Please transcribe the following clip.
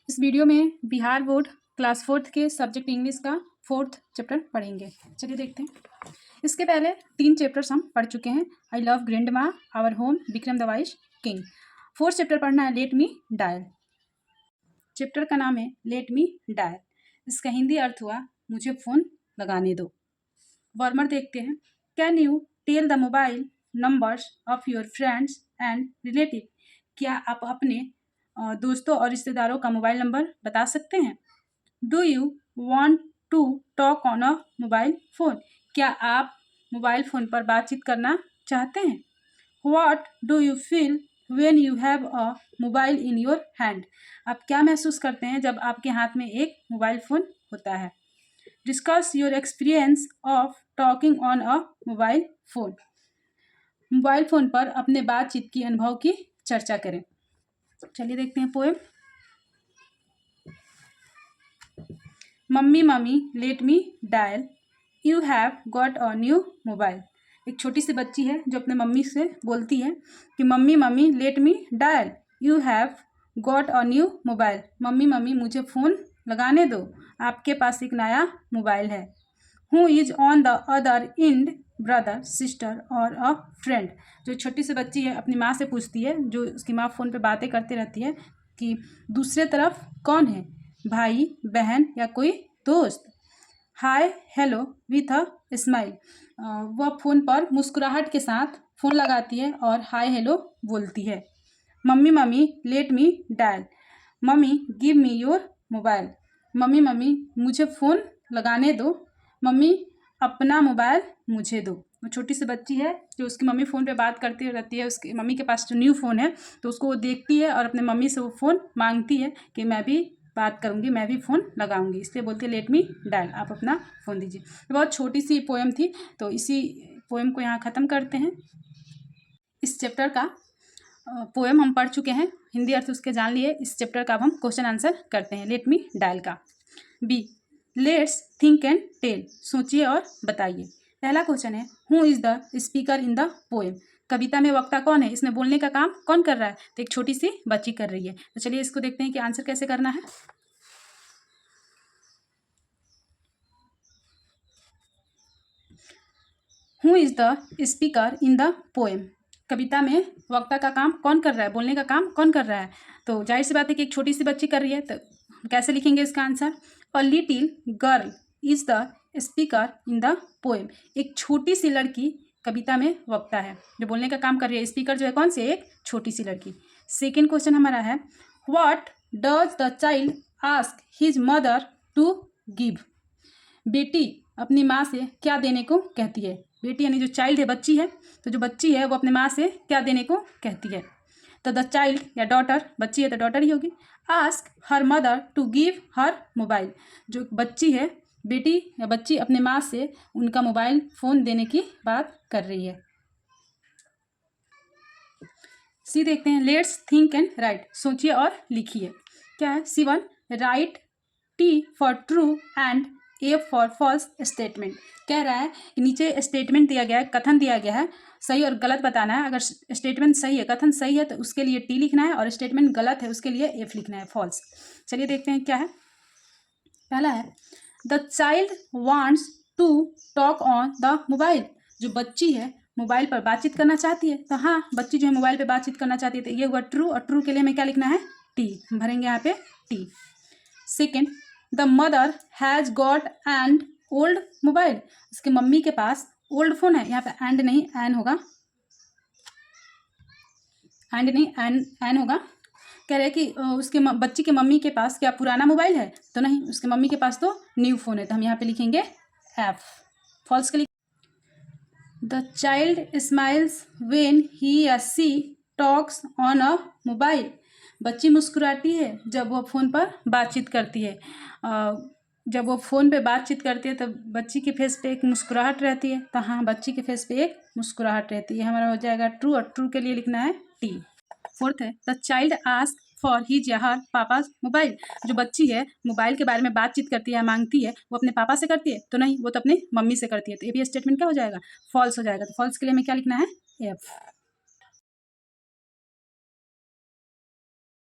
इस वीडियो में Bihar board class 4th के सब्जेक्ट इंग्लिश का 4th चैप्टर पढ़ेंगे। चलिए देखते हैं। इसके पहले 3 चैप्टर्स हम पढ़ चुके हैं। I love grandma, our home, Vikram the wise king. 4th chapter पढ़ना है लेट मी डायल। चैप्टर का नाम है लेट मी डायल। इसका हिंदी अर्थ हुआ मुझे फ़ोन लगाने दो। वर्मर देखते हैं। Can you tell the mobile numbers of your friends and relative. क्या आप अपने दोस्तों और रिश्तेदारों का मोबाइल नंबर बता सकते हैं। Do you want to talk on a mobile phone. क्या आप मोबाइल फ़ोन पर बातचीत करना चाहते हैं। What do you feel when you have a mobile in your hand. आप क्या महसूस करते हैं जब आपके हाथ में एक मोबाइल फ़ोन होता है। Discuss your experience of talking on a mobile phone. Mobile phone पर अपने बातचीत की अनुभव की चर्चा करें। चलिए देखते हैं poem. Mummy mummy let me dial, you have got a new mobile. एक छोटी सी बच्ची है जो अपने मम्मी से बोलती है कि mummy mummy let me dial, you have got a new mobile. Mummy mummy मुझे फ़ोन लगाने दो, आपके पास एक नया मोबाइल है। Who is on the other end, brother sister और अ फ्रेंड। जो छोटी सी बच्ची है अपनी माँ से पूछती है, जो उसकी माँ फ़ोन पे बातें करती रहती है, कि दूसरे तरफ कौन है, भाई बहन या कोई दोस्त। Hi hello with a smile. वह फ़ोन पर मुस्कुराहट के साथ फ़ोन लगाती है और हाय हेलो बोलती है। Mummy mummy let me dial, mummy give me your mobile. Mummy mummy मुझे फ़ोन लगाने दो, मम्मी अपना मोबाइल मुझे दो। वो छोटी सी बच्ची है जो उसकी मम्मी फ़ोन पे बात करती रहती है। उसकी मम्मी के पास जो न्यू फ़ोन है तो उसको वो देखती है और अपने मम्मी से वो फ़ोन मांगती है कि मैं भी बात करूँगी, मैं भी फ़ोन लगाऊंगी। इसलिए बोलती है लेट मी डायल, आप अपना फ़ोन दीजिए। बहुत छोटी सी पोएम थी, तो इसी पोएम को यहाँ ख़त्म करते हैं। इस चैप्टर का पोएम हम पढ़ चुके हैं, हिंदी अर्थ उसके जान लिए। इस चैप्टर का अब हम क्वेश्चन आंसर करते हैं। लेट मी डायल का be, let's think and tell, सोचिए और बताइए। पहला क्वेश्चन है who is the speaker in the poem. कविता में वक्ता कौन है, इसमें बोलने का काम कौन कर रहा है, तो एक छोटी सी बच्ची कर रही है। तो चलिए इसको देखते हैं कि आंसर कैसे करना है। Who is the speaker in the poem. कविता में वक्ता का काम कौन कर रहा है, बोलने का काम कौन कर रहा है। तो जाहिर सी बात है कि एक छोटी सी बच्ची कर रही है, तो कैसे लिखेंगे इसका answer. A little girl is the speaker in the poem. एक छोटी सी लड़की कविता में वक्ता है, जो बोलने का काम कर रही है। स्पीकर जो है कौन से, एक छोटी सी लड़की। सेकेंड क्वेश्चन हमारा है what does the child ask his mother to give. बेटी अपनी माँ से क्या देने को कहती है। बेटी यानी जो चाइल्ड है, बच्ची है, तो जो बच्ची है वो अपने माँ से क्या देने को कहती है। तो द चाइल्ड या डॉटर, बच्ची है तो डॉटर ही होगी। Ask her mother to give her mobile. जो बच्ची है, बेटी या बच्ची अपने माँ से उनका मोबाइल फ़ोन देने की बात कर रही है। सी देखते हैं, लेट्स थिंक एंड राइट, सोचिए और लिखिए। क्या है। C1 right T for true and A for false statement. कह रहा है कि नीचे स्टेटमेंट दिया गया है, कथन दिया गया है, सही और गलत बताना है। अगर स्टेटमेंट सही है, कथन सही है, तो उसके लिए T लिखना है, और स्टेटमेंट गलत है उसके लिए F लिखना है, फॉल्स। चलिए देखते हैं क्या है। पहला है the child wants to talk on the mobile. जो बच्ची है मोबाइल पर बातचीत करना चाहती है, तो हाँ, बच्ची जो है मोबाइल पे बातचीत करना चाहती है, तो ये हुआ ट्रू, और ट्रू के लिए हमें क्या लिखना है, T। हम भरेंगे यहाँ पे T। Second, the mother has got and old mobile. उसके मम्मी के पास ओल्ड फोन है। यहाँ पे एंड नहीं, एन होगा, एंड नहीं, एन होगा। कह रहे हैं कि उसके बच्ची के मम्मी के पास क्या पुराना मोबाइल है, तो नहीं, उसके मम्मी के पास तो न्यू फ़ोन है, तो हम यहाँ पे लिखेंगे F। फॉल्स के लिए the child smiles when he या सी टॉक्स ऑन अ मोबाइल। बच्ची मुस्कुराती है जब वो फ़ोन पर बातचीत करती है। जब वो फ़ोन पे बातचीत करती है तब बच्ची के फेस पे एक मुस्कुराहट रहती है, तो हाँ, बच्ची के फेस पे एक मुस्कुराहट रहती है। हमारा हो जाएगा ट्रू, और ट्रू के लिए लिखना है T। फोर्थ है the child ask for his या हर पापाज मोबाइल। जो बच्ची है मोबाइल के बारे में बातचीत करती है, मांगती है, वो अपने पापा से करती है, तो नहीं, वो तो अपने मम्मी से करती है। तो ये भी स्टेटमेंट क्या हो जाएगा, फॉल्स हो जाएगा। तो फॉल्स के लिए हमें क्या लिखना है, F।